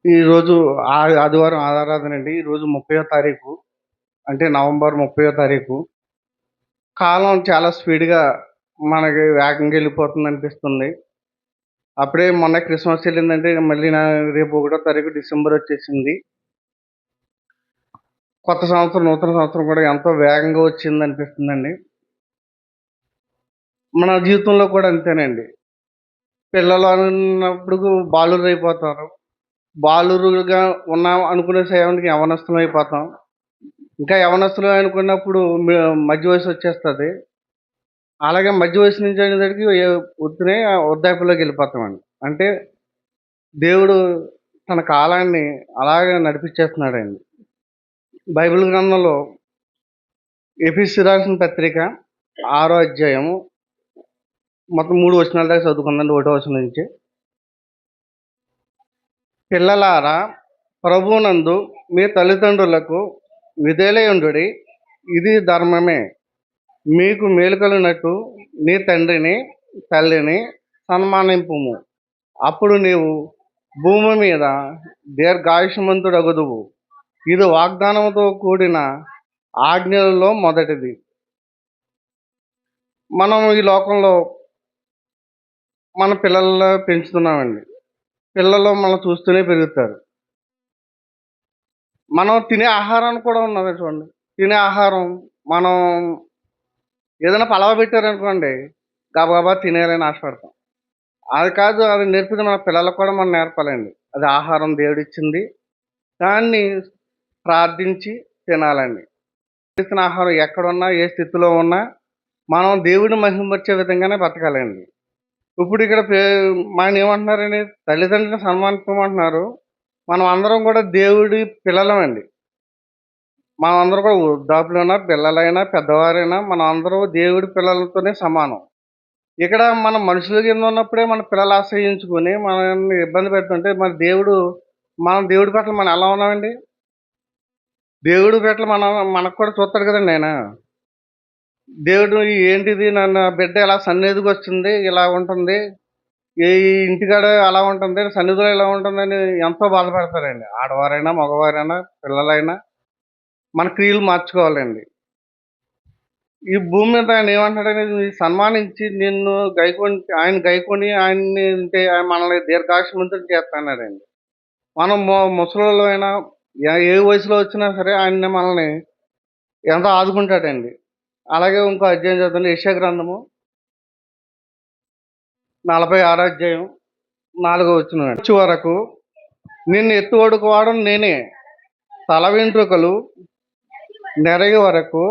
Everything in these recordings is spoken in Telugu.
ఈరోజు ఆదివారం ఆరాధన అండి. ఈరోజు 30వ తారీఖు. అంటే నవంబర్ 30వ తారీఖు. కాలం చాలా స్పీడ్‌గా మనకి వేగంగా ఎళ్ళిపోతుందనిపిస్తుంది. అప్పుడే మొన్న క్రిస్మస్ ఎళ్ళిందంటే మళ్ళీ రేపు 1 తారీఖు డిసెంబర్ వచ్చేసింది. కొత్త సంవత్సరం, నూతన సంవత్సరం కూడా ఎంతో వేగంగా వచ్చిందనిపిస్తుందండి. మన జీవితంలో కూడా అంతేనండి. పిల్లలు అన్నప్పుడు బాలురైపోతారు. బాలురుగా ఉన్నాం అనుకునే సమయానికి యవ్వనస్తులమైపోతాం. ఇంకా యవ్వనస్తులు అనుకున్నప్పుడు మధ్య వయసొచ్చేస్తది. అలాగే మధ్య వయసు నుంచి అనేసరికి ఉత్తినే వృద్ధాప్యంలోకెళ్ళిపోతామండి. అంటే దేవుడు తన కాలాన్ని అలాగే నడిపించేస్తున్నాడండి. బైబిల్ గ్రంథంలో ఎఫెసీ రాసిన పత్రిక 6 అధ్యాయము మొత్తం 3 వచనాల దాకా చదువుకుందామండి. 1 వచనం నుంచి. పిల్లలారా ప్రభువునందు మీ తల్లిదండ్రులకు విధేయులయుండుడి. ఇది ధర్మమే. మీకు మేలు కలుగునట్టు నీ తండ్రిని, తల్లిని సన్మానింపుము. అప్పుడు నీవు భూమి మీద దీర్ఘాయుష్మంతుడగుదువు. ఇది వాగ్దానముతో కూడిన ఆజ్ఞలలో మొదటిది. మనం ఈ లోకంలో మన పిల్లల్ని పెంచుతున్నామండి. పిల్లలు మనం చూస్తూనే పెరుగుతారు. మనం తినే ఆహారాన్ని కూడా ఉన్నది చూడండి. తినే ఆహారం మనం ఏదైనా పలవ పెట్టారనుకోండి, గబగబా తినేయాలని ఆశపడతాం. అది కాదు, అది నేర్పితే మన పిల్లలకు కూడా మనం నేర్పాలండి. అది ఆహారం దేవుడిచ్చింది. దాన్ని ప్రార్థించి తినాలండి. చేసిన ఆహారం ఎక్కడున్నా, ఏ స్థితిలో ఉన్నా, మనం దేవుడిని మహిమపరిచే విధంగానే బతకాలండి. ఇప్పుడు ఇక్కడ మననేమంటున్నారండి, తల్లిదండ్రులను సన్మానించమంటున్నారు. మనం అందరం కూడా దేవుడి పిల్లలమండి. మనమందరం కూడా వృద్ధాప్యులైనా, పిల్లలైనా, పెద్దవారైనా మనం అందరూ దేవుడి పిల్లలతోనే సమానం. ఇక్కడ మనం మనుషుల కింద ఉన్నప్పుడే మన పిల్లలు అసహ్యించుకొని మనల్ని ఇబ్బంది పెడుతుంటే, మరి మనం దేవుడి పట్ల మనం ఎలా ఉన్నామండి? దేవుడి పట్ల మనకు కూడా చూస్తాడు కదండీ ఆయన. దేవుడు ఏంటిది నా బిడ్డ ఇలా సన్నిధికొచ్చింది, ఇలా ఉంటుంది. ఈ ఇంటికాడ అలా ఉంటుంది, సన్నిధిలో ఇలా ఉంటుందని ఎంతో బాధపడతారండి. ఆడవారైనా, మగవారైనా, పిల్లలైనా మన క్రియలు మార్చుకోవాలండి. ఈ భూమి మీద ఆయన ఏమంటున్నాడంటే సన్మానించి నిన్ను గైకొని ఆయన్ని అంటే ఆయన మనల్ని దీర్ఘాయుష్మంతుడిని చేస్తాన్నాడండి. మనం ముసలోళ్ళమైనా ఏ వయసులో వచ్చినా సరే ఆయన మనల్ని ఎంతో ఆదుకుంటాడండి. అలాగే ఇంకో అధ్యాయం చదవండి, యెషయా గ్రంథము 46 అధ్యాయం 4 వచనం వచ్చే వరకు నిన్ను ఎత్తుకొడుకువాడను నేనే. తల వెంట్రుకలు నెరగే వరకు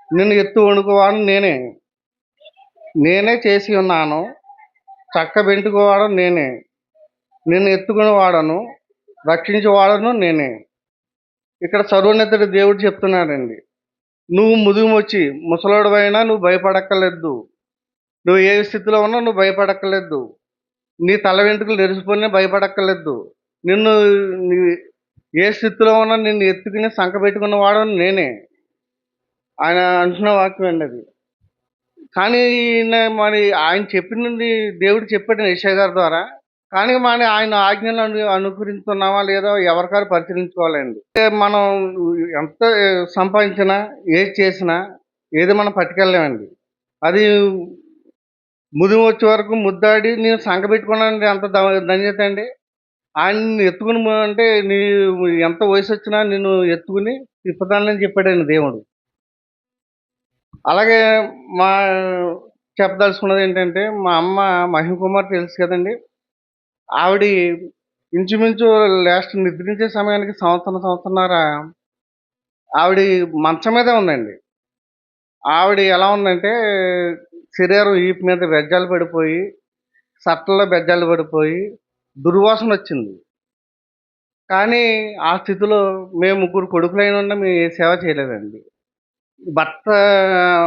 నిన్ను ఎత్తుకొడుకువాడను నేనే. నేనే చేసి ఉన్నాను. చక్కబెట్టుకువాడను నేనే. నిన్ను ఎత్తుకునేవాడను, రక్షించేవాడను నేనే. ఇక్కడ సర్వోన్నతుడు దేవుడు చెప్తున్నాడండి. నువ్వు ముదుమొచ్చి ముసలోడివైనా నువ్వు భయపడక్కర్లేదు. నువ్వు ఏ స్థితిలో ఉన్నా నువ్వు భయపడక్కర్లేదు. నీ తల వెంట్రుకలు నెరిసిపోయినా భయపడక్కర్లేదు. నిన్ను నీ ఏ స్థితిలో ఉన్నా నిన్ను ఎత్తుకుని సంకబెట్టుకున్నవాడను నేనే. ఆయన అంటున్న వాక్యం అండి అది. కానీ మరి ఆయన చెప్పినది దేవుడు చెప్పాడు యెషయా గారి ద్వారా. కానీ ఆయన ఆజ్ఞలను అనుసరిస్తున్నామా లేదా ఎవరికారు పరిశీలించుకోవాలండి. అంటే మనం ఎంత సంపాదించినా, ఏది చేసినా, ఏది మనం పట్టుకెళ్ళలేమండి. అది ముదిమి వచ్చే వరకు ముద్దాడి నేను సంకబెట్టుకున్నానంటే ఎంత ధన్యత అండి. ఆయన్ని ఎత్తుకుని అంటే ఎంత వయసొచ్చినా నిన్ను ఎత్తుకుని తిప్పుతానని చెప్పాడండి దేవుడు. అలాగే మా చెప్పదలుచుకున్నదేంటంటే, మా అమ్మ మహిమ కుమార్ తెలుసు కదండీ! ఆవిడ ఇంచుమించు లాస్ట్ నిద్రించే సమయానికి సంవత్సరంన్నర ఆవిడ మంచం మీదే ఉందండి. ఆవిడ ఎలా ఉందంటే, శరీరం వీపు మీద బెజ్జాలు పడిపోయి, సట్టల్లో బెజ్జాలు పడిపోయి, దుర్వాసనొచ్చింది. కానీ ఆ స్థితిలో మేము ముగ్గురు కొడుకులైనుండి మేము ఏ సేవ చేయలేదండి. భర్త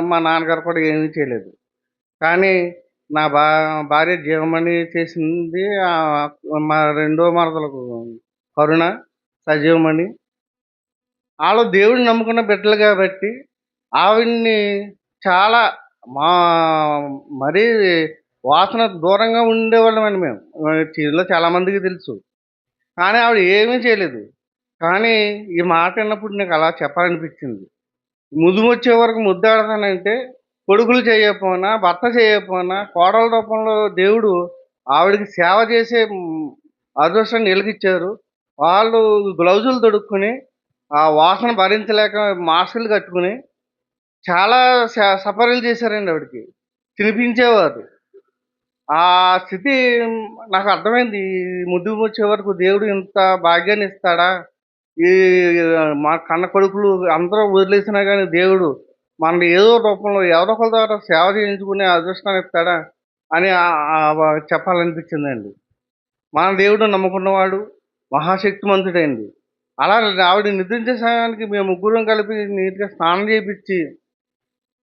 మా నాన్నగారు కూడా ఏమీ చేయలేదు. కానీ నా భార్య జీవమణి చేసింది. మా రెండో మరదలకు కరుణ, సజీవమణి. ఆళ్ళు దేవుడిని నమ్ముకున్న బిడ్డలు గాబట్టి, ఆవిడని చాలా మా మరీ వాసన దూరంగా ఉండేవాళ్ళమండి మేము. ఈళ్ళో చాలా మందికి తెలుసు. కానీ ఆవిడ ఏమీ చేయలేదు. కానీ ఈ మాట విన్నప్పుడు నాకు అలా చెప్పాలనిపించింది. ముదుమొచ్చే వరకు ముద్దాడతానంటే కొడుకులు చేయకపోయినా, భర్త చేయకపోయినా కోడల రూపంలో దేవుడు ఆవిడకి సేవ చేసే అదృష్టాన్ని ఈళ్ళకిచ్చారు. వాళ్ళు గ్లౌజులు తొడుక్కొని, ఆ వాసన భరించలేక మాస్కులు కట్టుకొని చాలా సపర్యలు చేశారండి ఆవిడకి. తినిపించేవారు. ఆ స్థితి నాకు అర్థమైంది. ఈ ముద్దుమొచ్చే వరకు దేవుడు ఇంత భాగ్యాన్ని ఇస్తాడా? ఈ మా కన్న కొడుకులు అందరూ వదిలేసినా గాని దేవుడు మనల్ని ఏదో రూపంలో ఎవరో ఒకళ్ళ ద్వారా సేవ చేయించుకునే అదృష్టాన్ని ఇస్తాడా? అని చెప్పాలనిపించిందండి. మన దేవుడు నమ్ముకున్నవాడు మహాశక్తిమంతుడండి. అలా ఆవిడ నిద్రించే సమయానికి మేము ముగ్గురం కలిపి నీట్‌గా స్నానం చేపిచ్చి,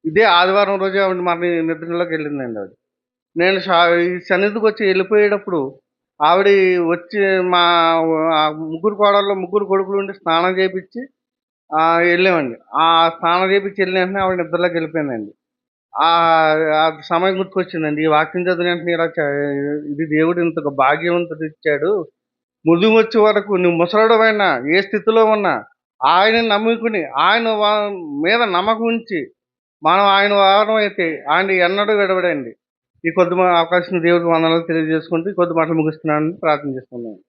ఇదే ఆదివారం రోజు ఆవిడ మరి నిద్రలోకెళ్ళిందండి ఆవిడ. నేను ఈ సన్నిధికొచ్చి ఎళ్ళిపోయేటప్పుడు ఆవిడ వచ్చి మా ముగ్గురు కోడళ్ళు, ముగ్గురు కొడుకులుండి స్నానం చేపిచ్చి ఎళ్ళామండి. ఆ స్నానం చేపిచ్చి ఎళ్ళిన వెంటనే ఆవిడ నిద్రలోకెళ్ళిపోయిందండి. ఆ సమయం గుర్తుకొచ్చిందండి. ఈ వాక్యం చదివిన వెంటనే ఇది దేవుడు ఇంత భాగ్యవంతుడిచ్చాడు. ముదిమొచ్చే వరకు నువ్వు ముసలోడివైనా, ఏ స్థితిలో ఉన్నా ఆయనని నమ్ముకుని, ఆయన మీద నమ్మకం ఉంచి, మనం ఆయన వారమైతే ఆయన ఎన్నడూ విడవడండి. ఈ కొద్ది అవకాశం దేవుడికి వందనాలు తెలియజేసుకుంటూ, ఈ కొద్ది మాటలు ముగిస్తున్నానని ప్రార్థన చేసుకున్నాను.